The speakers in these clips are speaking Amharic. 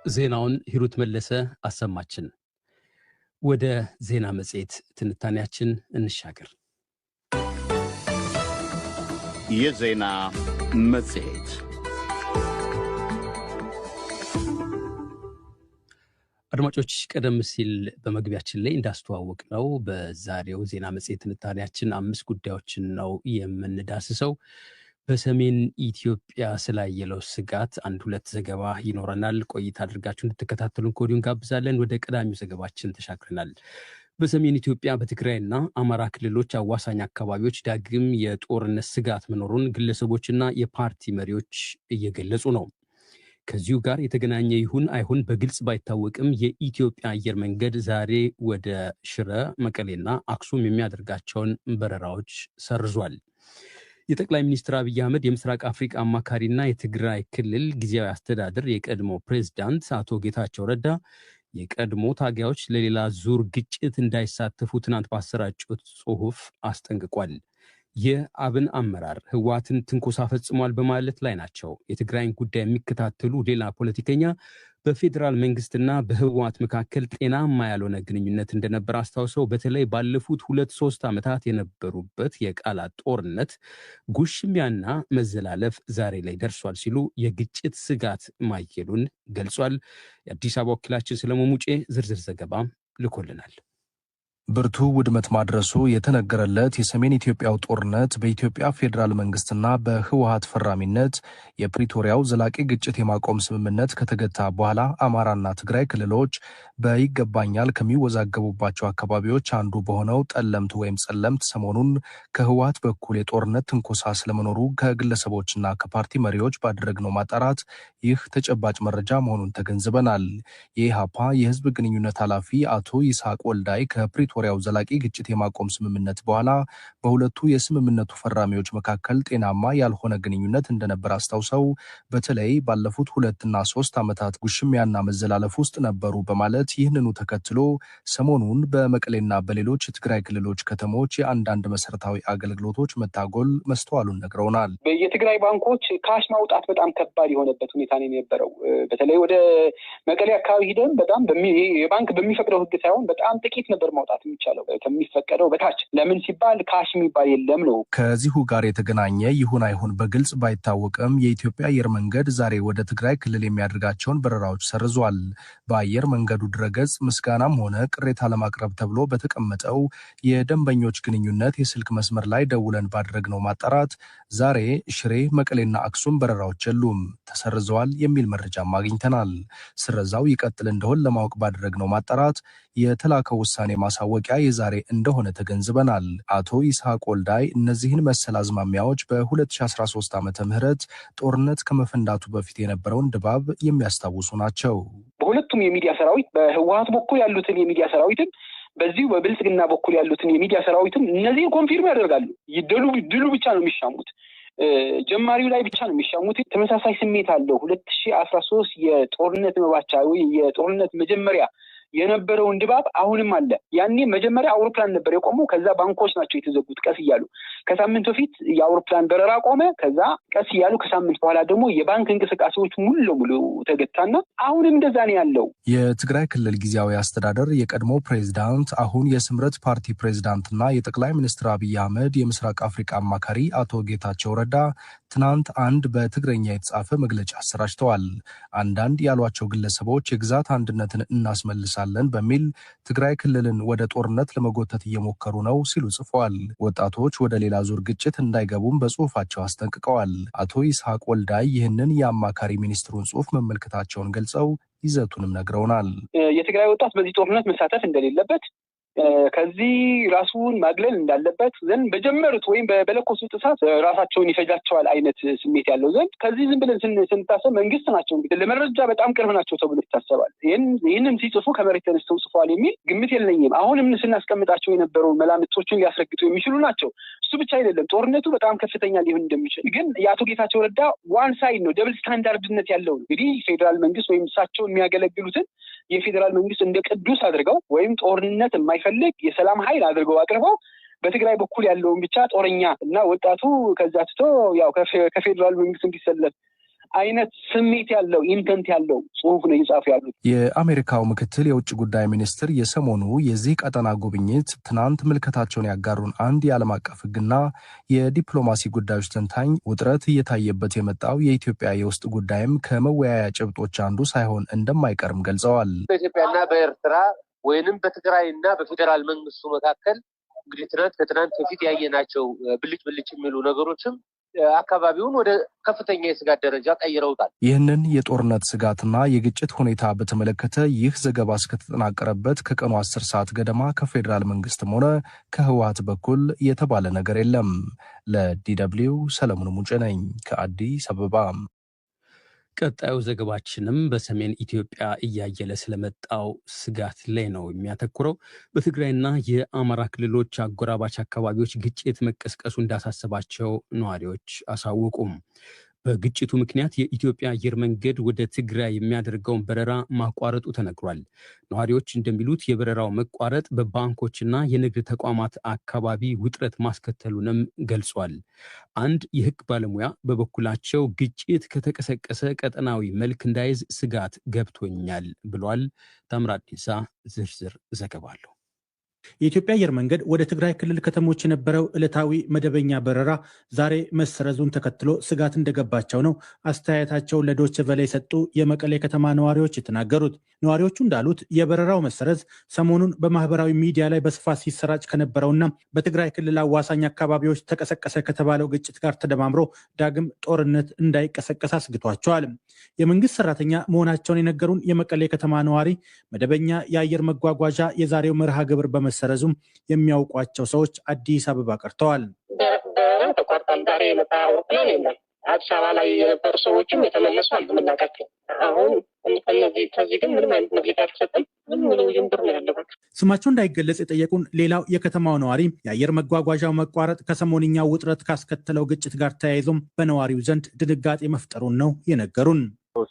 ዜናውን ሂሩት መለሰ አሰማችን። ወደ ዜና መጽሔት ትንታኔያችን እንሻገር። የዜና መጽሔት አድማጮች፣ ቀደም ሲል በመግቢያችን ላይ እንዳስተዋወቅ ነው በዛሬው ዜና መጽሔት ትንታኔያችን 5 ጉዳዮችን ነው የምንዳስሰው። በሰሜን ኢትዮጵያ ስላየለው ስጋት 1-2 ዘገባ ይኖረናል። ቆይታ አድርጋችሁ እንድትከታተሉን ከወዲሁ እንጋብዛለን። ወደ ቀዳሚው ዘገባችን ተሻግረናል። በሰሜን ኢትዮጵያ በትግራይና አማራ ክልሎች አዋሳኝ አካባቢዎች ዳግም የጦርነት ስጋት መኖሩን ግለሰቦችና የፓርቲ መሪዎች እየገለጹ ነው። ከዚሁ ጋር የተገናኘ ይሁን አይሁን በግልጽ ባይታወቅም የኢትዮጵያ አየር መንገድ ዛሬ ወደ ሽረ፣ መቀሌና አክሱም የሚያደርጋቸውን በረራዎች ሰርዟል። የጠቅላይ ሚኒስትር አብይ አህመድ የምስራቅ አፍሪካ አማካሪና የትግራይ ክልል ጊዜያዊ አስተዳደር የቀድሞ ፕሬዝዳንት አቶ ጌታቸው ረዳ የቀድሞ ታጋዮች ለሌላ ዙር ግጭት እንዳይሳተፉ ትናንት ባሰራጩት ጽሑፍ አስጠንቅቋል። የአብን አመራር ህወሓትን ትንኮሳ ፈጽሟል በማለት ላይ ናቸው። የትግራይን ጉዳይ የሚከታተሉ ሌላ ፖለቲከኛ በፌዴራል መንግስትና በህወሓት መካከል ጤናማ ያልሆነ ግንኙነት እንደነበር አስታውሰው በተለይ ባለፉት 2-3 ዓመታት የነበሩበት የቃላት ጦርነት፣ ጉሽሚያና መዘላለፍ ዛሬ ላይ ደርሷል ሲሉ የግጭት ስጋት ማየሉን ገልጿል። የአዲስ አበባ ወኪላችን ሰለሞን ሙጬ ዝርዝር ዘገባ ልኮልናል። ብርቱ ውድመት ማድረሱ የተነገረለት የሰሜን ኢትዮጵያው ጦርነት በኢትዮጵያ ፌዴራል መንግስትና በህወሓት ፈራሚነት የፕሪቶሪያው ዘላቂ ግጭት የማቆም ስምምነት ከተገታ በኋላ አማራና ትግራይ ክልሎች በይገባኛል ከሚወዛገቡባቸው አካባቢዎች አንዱ በሆነው ጠለምት ወይም ጸለምት ሰሞኑን ከህወሓት በኩል የጦርነት ትንኮሳ ስለመኖሩ ከግለሰቦችና ከፓርቲ መሪዎች ባደረግነው ማጣራት ይህ ተጨባጭ መረጃ መሆኑን ተገንዝበናል። የኢሃፓ የህዝብ ግንኙነት ኃላፊ አቶ ይስሐቅ ወልዳይ ከፕሪቶሪያው ዘላቂ ግጭት የማቆም ስምምነት በኋላ በሁለቱ የስምምነቱ ፈራሚዎች መካከል ጤናማ ያልሆነ ግንኙነት እንደነበር አስታውሰው በተለይ ባለፉት 2-3 ዓመታት ጉሽሚያና መዘላለፍ ውስጥ ነበሩ በማለት ይህንኑ ተከትሎ ሰሞኑን በመቀሌና በሌሎች የትግራይ ክልሎች ከተሞች የአንዳንድ መሰረታዊ አገልግሎቶች መታጎል መስተዋሉን ነግረውናል። የትግራይ ባንኮች ካሽ ማውጣት በጣም ከባድ የሆነበት ሁኔታ ነው የነበረው። በተለይ ወደ መቀሌ አካባቢ ሂደን በጣም የባንክ በሚፈቅደው ህግ ሳይሆን በጣም ጥቂት ነበር ማውጣት የሚቻለው ከሚፈቀደው በታች። ለምን ሲባል ካሽ የሚባል የለም ነው። ከዚሁ ጋር የተገናኘ ይሁን አይሁን በግልጽ ባይታወቅም የኢትዮጵያ አየር መንገድ ዛሬ ወደ ትግራይ ክልል የሚያደርጋቸውን በረራዎች ሰርዟል። በአየር መንገዱ ድረገጽ ምስጋናም ሆነ ቅሬታ ለማቅረብ ተብሎ በተቀመጠው የደንበኞች ግንኙነት የስልክ መስመር ላይ ደውለን ባደረግነው ማጣራት ዛሬ ሽሬ፣ መቀሌና አክሱም በረራዎች የሉም፣ ተሰርዘዋል የሚል መረጃም አግኝተናል። ስረዛው ይቀጥል እንደሆን ለማወቅ ባደረግነው ማጣራት የተላከው ውሳኔ ማሳወቂያ የዛሬ እንደሆነ ተገንዝበናል። አቶ ይስሐቅ ወልዳይ እነዚህን መሰል አዝማሚያዎች በ2013 ዓመተ ምህረት ጦርነት ከመፈንዳቱ በፊት የነበረውን ድባብ የሚያስታውሱ ናቸው። በሁለቱም የሚዲያ ሰራዊት በህወሓት በኩል ያሉትን የሚዲያ ሰራዊትን በዚሁ በብልጽግና በኩል ያሉትን የሚዲያ ሰራዊትን እነዚህን ኮንፊርም ያደርጋሉ። ድሉ ብቻ ነው የሚሻሙት። ጀማሪው ላይ ብቻ ነው የሚሻሙት። ተመሳሳይ ስሜት አለው። 2013 የጦርነት መባቻ ወይ የጦርነት መጀመሪያ የነበረውን ድባብ አሁንም አለ። ያኔ መጀመሪያ አውሮፕላን ነበር የቆመው። ከዛ ባንኮች ናቸው የተዘጉት ቀስ እያሉ። ከሳምንት በፊት የአውሮፕላን በረራ ቆመ። ከዛ ቀስ እያሉ ከሳምንት በኋላ ደግሞ የባንክ እንቅስቃሴዎች ሙሉ ለሙሉ ተገታና አሁንም እንደዛ ነው ያለው። የትግራይ ክልል ጊዜያዊ አስተዳደር የቀድሞ ፕሬዝዳንት አሁን የስምረት ፓርቲ ፕሬዝዳንትና የጠቅላይ ሚኒስትር አብይ አህመድ የምስራቅ አፍሪካ አማካሪ አቶ ጌታቸው ረዳ ትናንት አንድ በትግረኛ የተጻፈ መግለጫ አሰራጭተዋል። አንዳንድ ያሏቸው ግለሰቦች የግዛት አንድነትን እናስመልሳለን በሚል ትግራይ ክልልን ወደ ጦርነት ለመጎተት እየሞከሩ ነው ሲሉ ጽፈዋል። ወጣቶች ወደ ሌላ ዙር ግጭት እንዳይገቡም በጽሁፋቸው አስጠንቅቀዋል። አቶ ይስሐቅ ወልዳይ ይህንን የአማካሪ ሚኒስትሩን ጽሁፍ መመልከታቸውን ገልጸው ይዘቱንም ነግረውናል። የትግራይ ወጣት በዚህ ጦርነት መሳተፍ እንደሌለበት፣ ከዚህ ራሱን ማግለል እንዳለበት ዘንድ በጀመሩት ወይም በለኮሱት እሳት ራሳቸውን ይፈጃቸዋል አይነት ስሜት ያለው ዘንድ ከዚህ ዝም ብለን ስንታሰብ መንግስት ናቸው እንግዲህ ለመረጃ በጣም ቅርብ ናቸው ተብሎ ይታሰባል። ይህንን ሲጽፉ ከመሬት ተነስተው ጽፈዋል የሚል ግምት የለኝም። አሁንም ስናስቀምጣቸው የነበሩ መላምቶችን ሊያስረግጡ የሚችሉ ናቸው። እሱ ብቻ አይደለም፣ ጦርነቱ በጣም ከፍተኛ ሊሆን እንደሚችል ግን የአቶ ጌታቸው ረዳ ዋን ሳይድ ነው፣ ደብል ስታንዳርድነት ያለው እንግዲህ ፌዴራል መንግስት ወይም እሳቸውን የሚያገለግሉትን የፌዴራል መንግስት እንደ ቅዱስ አድርገው ወይም ጦርነት የማይፈልግ የሰላም ኃይል አድርገው አቅርበው በትግራይ በኩል ያለውን ብቻ ጦረኛ እና ወጣቱ ከዛ ትቶ ያው ከፌዴራል መንግስት እንዲሰለፍ አይነት ስሜት ያለው ኢንተንት ያለው ጽሁፍ ነው እየጻፉ ያሉት። የአሜሪካው ምክትል የውጭ ጉዳይ ሚኒስትር የሰሞኑ የዚህ ቀጠና ጉብኝት ትናንት ምልከታቸውን ያጋሩን አንድ የዓለም አቀፍ ሕግና የዲፕሎማሲ ጉዳዮች ተንታኝ ውጥረት እየታየበት የመጣው የኢትዮጵያ የውስጥ ጉዳይም ከመወያያ ጭብጦች አንዱ ሳይሆን እንደማይቀርም ገልጸዋል። በኢትዮጵያና በኤርትራ ወይንም በትግራይና በፌዴራል መንግስቱ መካከል እንግዲህ ከትናንት በፊት ያየናቸው ብልጭ የሚሉ ነገሮችም አካባቢውን ወደ ከፍተኛ የስጋት ደረጃ ቀይረውታል። ይህንን የጦርነት ስጋትና የግጭት ሁኔታ በተመለከተ ይህ ዘገባ እስከተጠናቀረበት ከቀኑ 10 ሰዓት ገደማ ከፌዴራል መንግስትም ሆነ ከህወሓት በኩል የተባለ ነገር የለም። ለDW ሰለሞን ሙጬ ነኝ ከአዲስ አበባ። ቀጣዩ ዘገባችንም በሰሜን ኢትዮጵያ እያየለ ስለመጣው ስጋት ላይ ነው የሚያተኩረው። በትግራይና የአማራ ክልሎች አጎራባች አካባቢዎች ግጭት መቀስቀሱ እንዳሳሰባቸው ነዋሪዎች አሳወቁም። በግጭቱ ምክንያት የኢትዮጵያ አየር መንገድ ወደ ትግራይ የሚያደርገውን በረራ ማቋረጡ ተነግሯል። ነዋሪዎች እንደሚሉት የበረራው መቋረጥ በባንኮችና የንግድ ተቋማት አካባቢ ውጥረት ማስከተሉንም ገልጿል። አንድ የህግ ባለሙያ በበኩላቸው ግጭት ከተቀሰቀሰ ቀጠናዊ መልክ እንዳይዝ ስጋት ገብቶኛል ብሏል። ታምራት ዲንሳ ዝርዝር ዘገባ አለው። የኢትዮጵያ አየር መንገድ ወደ ትግራይ ክልል ከተሞች የነበረው ዕለታዊ መደበኛ በረራ ዛሬ መሰረዙን ተከትሎ ስጋት እንደገባቸው ነው አስተያየታቸውን ለዶይቼ ቬለ የሰጡ የመቀሌ ከተማ ነዋሪዎች የተናገሩት። ነዋሪዎቹ እንዳሉት የበረራው መሰረዝ ሰሞኑን በማህበራዊ ሚዲያ ላይ በስፋት ሲሰራጭ ከነበረውና በትግራይ ክልል አዋሳኝ አካባቢዎች ተቀሰቀሰ ከተባለው ግጭት ጋር ተደማምሮ ዳግም ጦርነት እንዳይቀሰቀስ አስግቷቸዋል። የመንግስት ሰራተኛ መሆናቸውን የነገሩን የመቀሌ ከተማ ነዋሪ መደበኛ የአየር መጓጓዣ የዛሬው መርሃ ግብር በመሰረዙም የሚያውቋቸው ሰዎች አዲስ አበባ ቀርተዋል። ተቋርጧል። ዛሬ የመጣ አውሮፕላን የለም። አዲስ አበባ ላይ የነበሩ ሰዎችም የተመለሱ አልምናቃቸው። አሁን ከዚህ ግን ምንም አይነት መግለጫ አልተሰጠም። ምንም ውዥንብር ነው ያለበት። ስማቸው እንዳይገለጽ የጠየቁን ሌላው የከተማው ነዋሪ የአየር መጓጓዣው መቋረጥ ከሰሞንኛው ውጥረት ካስከተለው ግጭት ጋር ተያይዞም በነዋሪው ዘንድ ድንጋጤ መፍጠሩን ነው የነገሩን።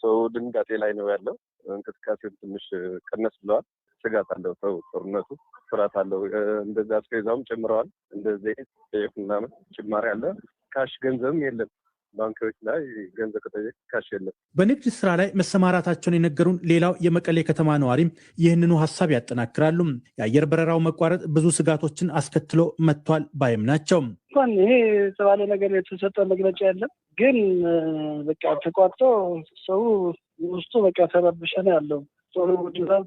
ሰው ድንጋጤ ላይ ነው ያለው። እንቅስቃሴው ትንሽ ቀነስ ብለዋል። ስጋት አለው ሰው፣ ጦርነቱ ፍርሃት አለው። እንደዚህ አስከዛውም ጨምረዋል። እንደዚህ ምናምን ጭማሪ አለ። ካሽ ገንዘብም የለም። ባንኮች ላይ ገንዘብ ከጠየቅ ካሽ የለም። በንግድ ስራ ላይ መሰማራታቸውን የነገሩን ሌላው የመቀሌ ከተማ ነዋሪም ይህንኑ ሀሳብ ያጠናክራሉ። የአየር በረራው መቋረጥ ብዙ ስጋቶችን አስከትሎ መጥቷል ባይም ናቸው። እንኳን ይሄ የተባለ ነገር የተሰጠ መግለጫ የለም፣ ግን በቃ ተቋርጦ ሰው ውስጡ በቃ ተረብሸ ነው ያለው።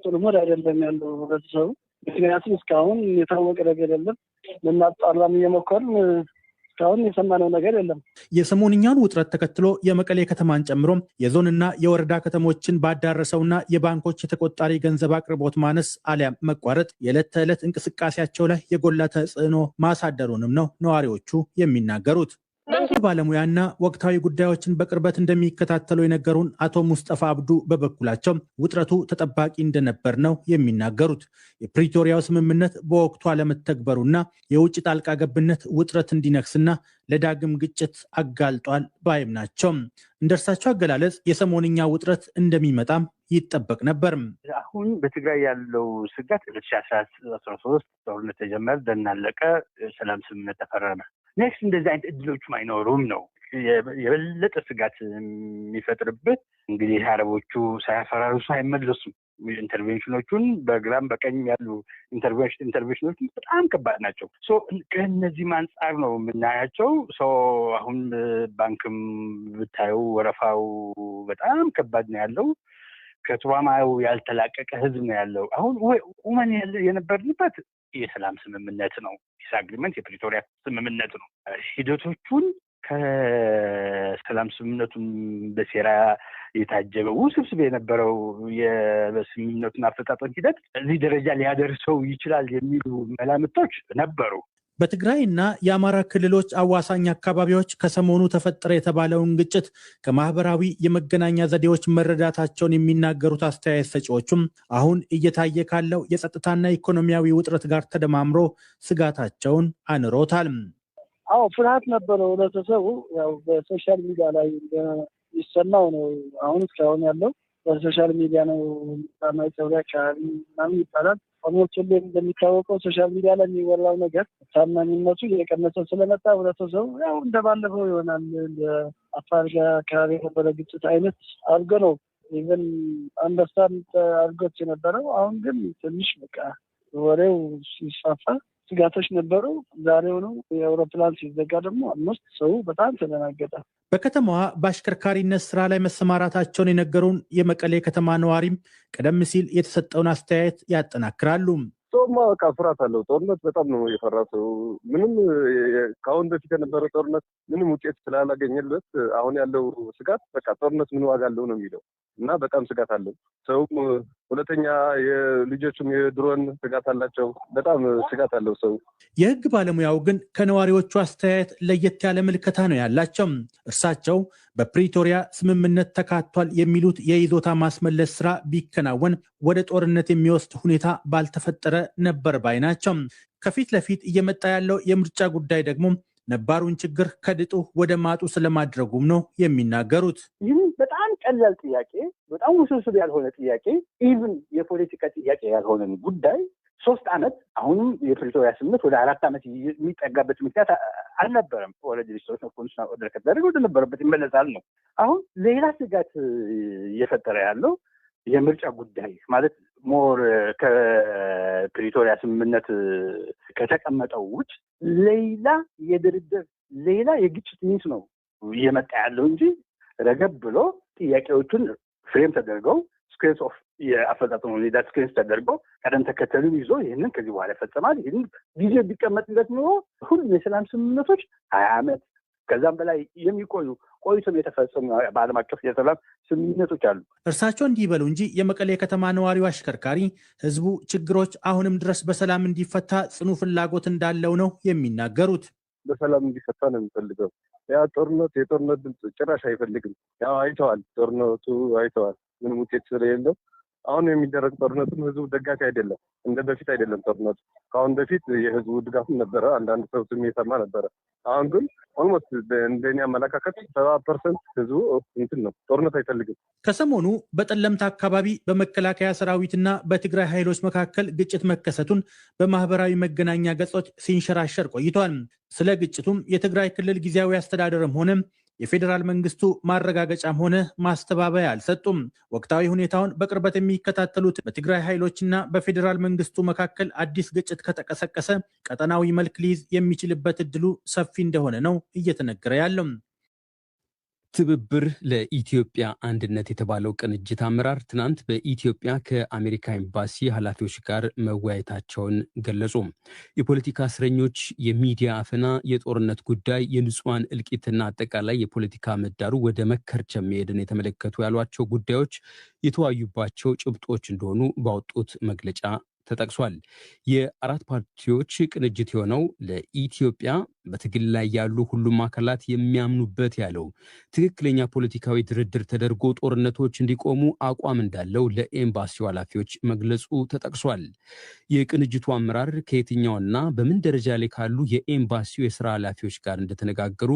ጥሩ ሞድ አይደለም ያለው ህብረተሰቡ። ምክንያቱም እስካሁን የታወቀ ነገር የለም። ልናጣራም እየሞከርን እስካሁን የሰማነው ነገር የለም። የሰሞንኛውን ውጥረት ተከትሎ የመቀሌ ከተማን ጨምሮ የዞንና የወረዳ ከተሞችን ባዳረሰውና የባንኮች የተቆጣሪ ገንዘብ አቅርቦት ማነስ አሊያም መቋረጥ የዕለት ተዕለት እንቅስቃሴያቸው ላይ የጎላ ተጽዕኖ ማሳደሩንም ነው ነዋሪዎቹ የሚናገሩት። ባለሙያና ወቅታዊ ጉዳዮችን በቅርበት እንደሚከታተሉ የነገሩን አቶ ሙስጠፋ አብዱ በበኩላቸው ውጥረቱ ተጠባቂ እንደነበር ነው የሚናገሩት። የፕሪቶሪያው ስምምነት በወቅቱ አለመተግበሩና የውጭ ጣልቃ ገብነት ውጥረት እንዲነግስና ለዳግም ግጭት አጋልጧል ባይም ናቸው። እንደርሳቸው አገላለጽ የሰሞንኛ ውጥረት እንደሚመጣም ይጠበቅ ነበር። አሁን በትግራይ ያለው ስጋት 2013 ጦርነት ተጀመረ፣ ደናለቀ፣ ሰላም ስምምነት ተፈረመ። ኔክስት እንደዚህ አይነት እድሎችም አይኖሩም ነው የበለጠ ስጋት የሚፈጥርበት። እንግዲህ አረቦቹ ሳያፈራርሱ አይመለሱም። ኢንተርቬንሽኖቹን በግራም በቀኝ ያሉ ኢንተርቬንሽኖቹን በጣም ከባድ ናቸው። ከእነዚህም አንጻር ነው የምናያቸው። አሁን ባንክም ብታየው ወረፋው በጣም ከባድ ነው ያለው። ከትራማው ያልተላቀቀ ህዝብ ነው ያለው። አሁን ቁመን የነበርንበት የሰላም ስምምነት ነው። ፒስ አግሪመንት የፕሪቶሪያ ስምምነት ነው። ሂደቶቹን ከሰላም ስምምነቱን በሴራ የታጀበ ውስብስብ የነበረው የስምምነቱን አፈጻጸም ሂደት እዚህ ደረጃ ሊያደርሰው ይችላል የሚሉ መላምቶች ነበሩ። በትግራይና የአማራ ክልሎች አዋሳኝ አካባቢዎች ከሰሞኑ ተፈጠረ የተባለውን ግጭት ከማህበራዊ የመገናኛ ዘዴዎች መረዳታቸውን የሚናገሩት አስተያየት ሰጪዎቹም አሁን እየታየ ካለው የጸጥታና ኢኮኖሚያዊ ውጥረት ጋር ተደማምሮ ስጋታቸውን አንሮታል። ፍርሃት ነበረው ህብረተሰቡ። ያው በሶሻል ሚዲያ ላይ የሚሰማው ነው አሁን እስካሁን ያለው። በሶሻል ሚዲያ ነው ማይሰው አካባቢ ምናምን ይባላል። ኦልሞስት ሁሌም እንደሚታወቀው ሶሻል ሚዲያ ላይ የሚወራው ነገር ታማኝነቱ እየቀነሰ ስለመጣ ህብረተሰቡ ያው እንደባለፈው ይሆናል አፋር ጋር አካባቢ የነበረ ግጭት አይነት አድርጎ ነው ኢቨን አንደርስታንድ አድርጎት የነበረው። አሁን ግን ትንሽ በቃ ወሬው ሲስፋፋ ስጋቶች ነበሩ። ዛሬውኑ የአውሮፕላን ሲዘጋ ደግሞ አምስት ሰው በጣም ተደናገጠ። በከተማዋ በአሽከርካሪነት ስራ ላይ መሰማራታቸውን የነገሩን የመቀሌ ከተማ ነዋሪም ቀደም ሲል የተሰጠውን አስተያየት ያጠናክራሉ። ሰውማ በቃ ፍርሃት አለው። ጦርነት በጣም ነው የፈራ ሰው። ምንም ከአሁን በፊት የነበረው ጦርነት ምንም ውጤት ስላላገኘለት አሁን ያለው ስጋት በቃ ጦርነት ምን ዋጋ አለው ነው የሚለው እና በጣም ስጋት አለው ሰውም። ሁለተኛ የልጆቹም የድሮን ስጋት አላቸው። በጣም ስጋት አለው ሰው። የህግ ባለሙያው ግን ከነዋሪዎቹ አስተያየት ለየት ያለ ምልከታ ነው ያላቸው። እርሳቸው በፕሪቶሪያ ስምምነት ተካቷል የሚሉት የይዞታ ማስመለስ ስራ ቢከናወን ወደ ጦርነት የሚወስድ ሁኔታ ባልተፈጠረ ነበር ባይ ናቸው። ከፊት ለፊት እየመጣ ያለው የምርጫ ጉዳይ ደግሞ ነባሩን ችግር ከድጡ ወደ ማጡ ስለማድረጉም ነው የሚናገሩት። ይህም በጣም ቀላል ጥያቄ፣ በጣም ውስብስብ ያልሆነ ጥያቄ፣ ኢቭን የፖለቲካ ጥያቄ ያልሆነን ጉዳይ 3 ዓመት አሁንም የፕሪቶሪያ ስምምነት ወደ 4 ዓመት የሚጠጋበት ምክንያት አልነበረም። ወረድ ሊስቶች ነው ኮንስና ኦርደር ከተደረገ ወደ ነበረበት ይመለሳል ነው። አሁን ሌላ ስጋት እየፈጠረ ያለው የምርጫ ጉዳይ ማለት ሞር ከፕሪቶሪያ ስምምነት ከተቀመጠው ውጭ ሌላ የድርድር ሌላ የግጭት ሚንስ ነው እየመጣ ያለው እንጂ ረገብ ብሎ ጥያቄዎቹን ፍሬም ተደርገው ስኩዌንስ ኦፍ የአፈጻጸሙ ሁኔታ ስኩዌንስ ተደርገው ቀደም ተከተሉን ይዞ ይህንን ከዚህ በኋላ ይፈጸማል። ይህን ጊዜ ቢቀመጥለት ኖሮ ሁሉም የሰላም ስምምነቶች 20 ዓመት ከዛም በላይ የሚቆዩ ቆይቶም የተፈጸሙ በዓለም አቀፍ የሰላም ስምምነቶች አሉ። እርሳቸው እንዲህ ይበሉ እንጂ የመቀሌ ከተማ ነዋሪው አሽከርካሪ ህዝቡ ችግሮች አሁንም ድረስ በሰላም እንዲፈታ ጽኑ ፍላጎት እንዳለው ነው የሚናገሩት። በሰላም እንዲፈታ ነው የሚፈልገው። ያ የጦርነት ድምፅ ጭራሽ አይፈልግም። ያው አይተዋል፣ ጦርነቱ አይተዋል፣ ምንም ውጤት ስለሌለው አሁን የሚደረግ ጦርነቱም ህዝቡ ደጋፊ አይደለም። እንደ በፊት አይደለም ጦርነቱ። ከአሁን በፊት የህዝቡ ድጋፍ ነበረ፣ አንዳንድ ሰው ስሜታማ ነበረ። አሁን ግን ኦልሞስት እንደኔ አመለካከት 70% ህዝቡ እንትን ነው፣ ጦርነት አይፈልግም። ከሰሞኑ በጠለምት አካባቢ በመከላከያ ሰራዊትና በትግራይ ኃይሎች መካከል ግጭት መከሰቱን በማህበራዊ መገናኛ ገጾች ሲንሸራሸር ቆይቷል። ስለ ግጭቱም የትግራይ ክልል ጊዜያዊ አስተዳደርም ሆነ የፌዴራል መንግስቱ ማረጋገጫም ሆነ ማስተባበያ አልሰጡም። ወቅታዊ ሁኔታውን በቅርበት የሚከታተሉት በትግራይ ኃይሎችና በፌዴራል መንግስቱ መካከል አዲስ ግጭት ከተቀሰቀሰ ቀጠናዊ መልክ ሊይዝ የሚችልበት እድሉ ሰፊ እንደሆነ ነው እየተነገረ ያለው። ትብብር ለኢትዮጵያ አንድነት የተባለው ቅንጅት አመራር ትናንት በኢትዮጵያ ከአሜሪካ ኤምባሲ ኃላፊዎች ጋር መወያየታቸውን ገለጹ። የፖለቲካ እስረኞች፣ የሚዲያ አፈና፣ የጦርነት ጉዳይ፣ የንጹሃን እልቂትና አጠቃላይ የፖለቲካ ምህዳሩ ወደ መከርቸም መሄድን የተመለከቱ ያሏቸው ጉዳዮች የተወያዩባቸው ጭብጦች እንደሆኑ ባወጡት መግለጫ ተጠቅሷል። የአራት ፓርቲዎች ቅንጅት የሆነው ለኢትዮጵያ በትግል ላይ ያሉ ሁሉም አካላት የሚያምኑበት ያለው ትክክለኛ ፖለቲካዊ ድርድር ተደርጎ ጦርነቶች እንዲቆሙ አቋም እንዳለው ለኤምባሲው ኃላፊዎች መግለጹ ተጠቅሷል። የቅንጅቱ አመራር ከየትኛውና በምን ደረጃ ላይ ካሉ የኤምባሲው የስራ ኃላፊዎች ጋር እንደተነጋገሩ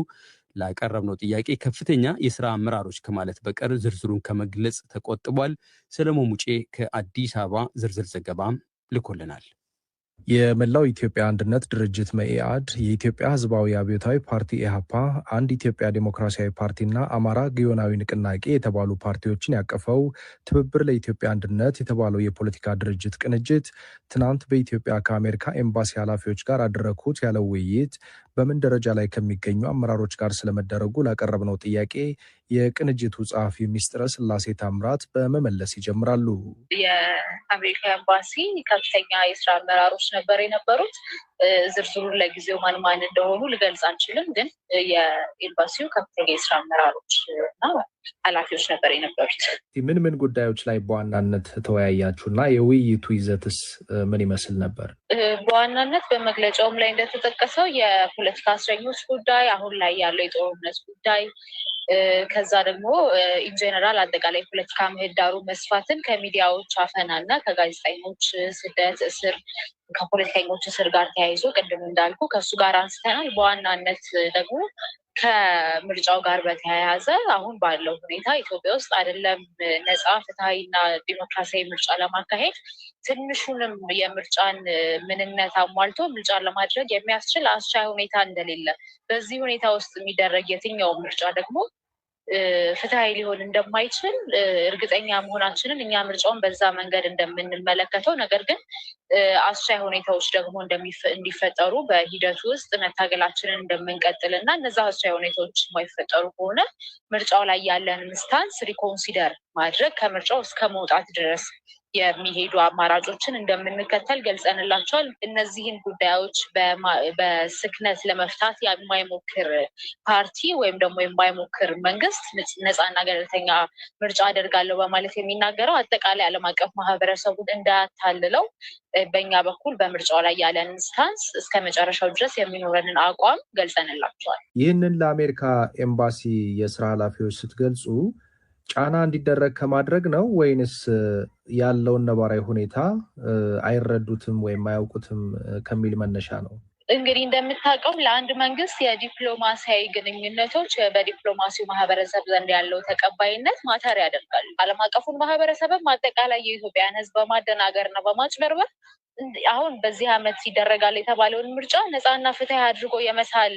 ላቀረብነው ጥያቄ ከፍተኛ የስራ አመራሮች ከማለት በቀር ዝርዝሩን ከመግለጽ ተቆጥቧል። ሰለሞን ሙጬ ከአዲስ አበባ ዝርዝር ዘገባ ልኮልናል። የመላው ኢትዮጵያ አንድነት ድርጅት መኢአድ፣ የኢትዮጵያ ሕዝባዊ አብዮታዊ ፓርቲ ኢህአፓ፣ አንድ ኢትዮጵያ ዴሞክራሲያዊ ፓርቲና አማራ ግዮናዊ ንቅናቄ የተባሉ ፓርቲዎችን ያቀፈው ትብብር ለኢትዮጵያ አንድነት የተባለው የፖለቲካ ድርጅት ቅንጅት ትናንት በኢትዮጵያ ከአሜሪካ ኤምባሲ ኃላፊዎች ጋር አደረግኩት ያለው ውይይት በምን ደረጃ ላይ ከሚገኙ አመራሮች ጋር ስለመደረጉ ላቀረብነው ጥያቄ የቅንጅቱ ጸሐፊ ሚስጥረ ስላሴ ታምራት በመመለስ ይጀምራሉ። የአሜሪካ ኤምባሲ ከፍተኛ የስራ አመራሮች ነበር የነበሩት። ዝርዝሩን ለጊዜው ማን ማን እንደሆኑ ልገልጽ አንችልም፣ ግን የኤምባሲው ከፍተኛ የስራ አመራሮች እና ኃላፊዎች ነበር የነበሩት። ምን ጉዳዮች ላይ በዋናነት ተወያያችሁና የውይይቱ ይዘትስ ምን ይመስል ነበር? በዋናነት በመግለጫውም ላይ እንደተጠቀሰው የፖለቲካ እስረኞች ጉዳይ፣ አሁን ላይ ያለው የጦርነት ጉዳይ፣ ከዛ ደግሞ ኢንጀነራል አጠቃላይ ፖለቲካ ምህዳሩ መስፋትን ከሚዲያዎች አፈና እና ከጋዜጠኞች ስደት፣ እስር፣ ከፖለቲከኞች እስር ጋር ተያይዞ ቅድም እንዳልኩ ከእሱ ጋር አንስተናል። በዋናነት ደግሞ ከምርጫው ጋር በተያያዘ አሁን ባለው ሁኔታ ኢትዮጵያ ውስጥ አይደለም ነፃ ፍትሐዊና ዲሞክራሲያዊ ምርጫ ለማካሄድ ትንሹንም የምርጫን ምንነት አሟልቶ ምርጫን ለማድረግ የሚያስችል አስቻይ ሁኔታ እንደሌለ፣ በዚህ ሁኔታ ውስጥ የሚደረግ የትኛው ምርጫ ደግሞ ፍትሐዊ ሊሆን እንደማይችል እርግጠኛ መሆናችንን እኛ ምርጫውን በዛ መንገድ እንደምንመለከተው፣ ነገር ግን አስቻይ ሁኔታዎች ደግሞ እንዲፈጠሩ በሂደቱ ውስጥ መታገላችንን እንደምንቀጥል እና እነዛ አስቻይ ሁኔታዎች የማይፈጠሩ ከሆነ ምርጫው ላይ ያለን ኢንስታንስ ሪኮንሲደር ማድረግ ከምርጫው እስከ መውጣት ድረስ የሚሄዱ አማራጮችን እንደምንከተል ገልጸንላቸዋል። እነዚህን ጉዳዮች በስክነት ለመፍታት የማይሞክር ፓርቲ ወይም ደግሞ የማይሞክር መንግስት ነፃና ገለልተኛ ምርጫ አደርጋለሁ በማለት የሚናገረው አጠቃላይ ዓለም አቀፍ ማህበረሰቡን እንዳያታልለው በእኛ በኩል በምርጫው ላይ ያለን ኢንስታንስ እስከ መጨረሻው ድረስ የሚኖረንን አቋም ገልጸንላቸዋል። ይህንን ለአሜሪካ ኤምባሲ የስራ ኃላፊዎች ስትገልጹ ጫና እንዲደረግ ከማድረግ ነው ወይንስ ያለውን ነባራዊ ሁኔታ አይረዱትም ወይም አያውቁትም ከሚል መነሻ ነው? እንግዲህ እንደምታውቀው ለአንድ መንግስት የዲፕሎማሲያዊ ግንኙነቶች በዲፕሎማሲው ማህበረሰብ ዘንድ ያለው ተቀባይነት ማተር ያደርጋል። ዓለም አቀፉን ማህበረሰብም አጠቃላይ የኢትዮጵያን ሕዝብ በማደናገር እና በማጭበርበር አሁን በዚህ ዓመት ይደረጋል የተባለውን ምርጫ ነፃና ፍትሃዊ አድርጎ የመሳል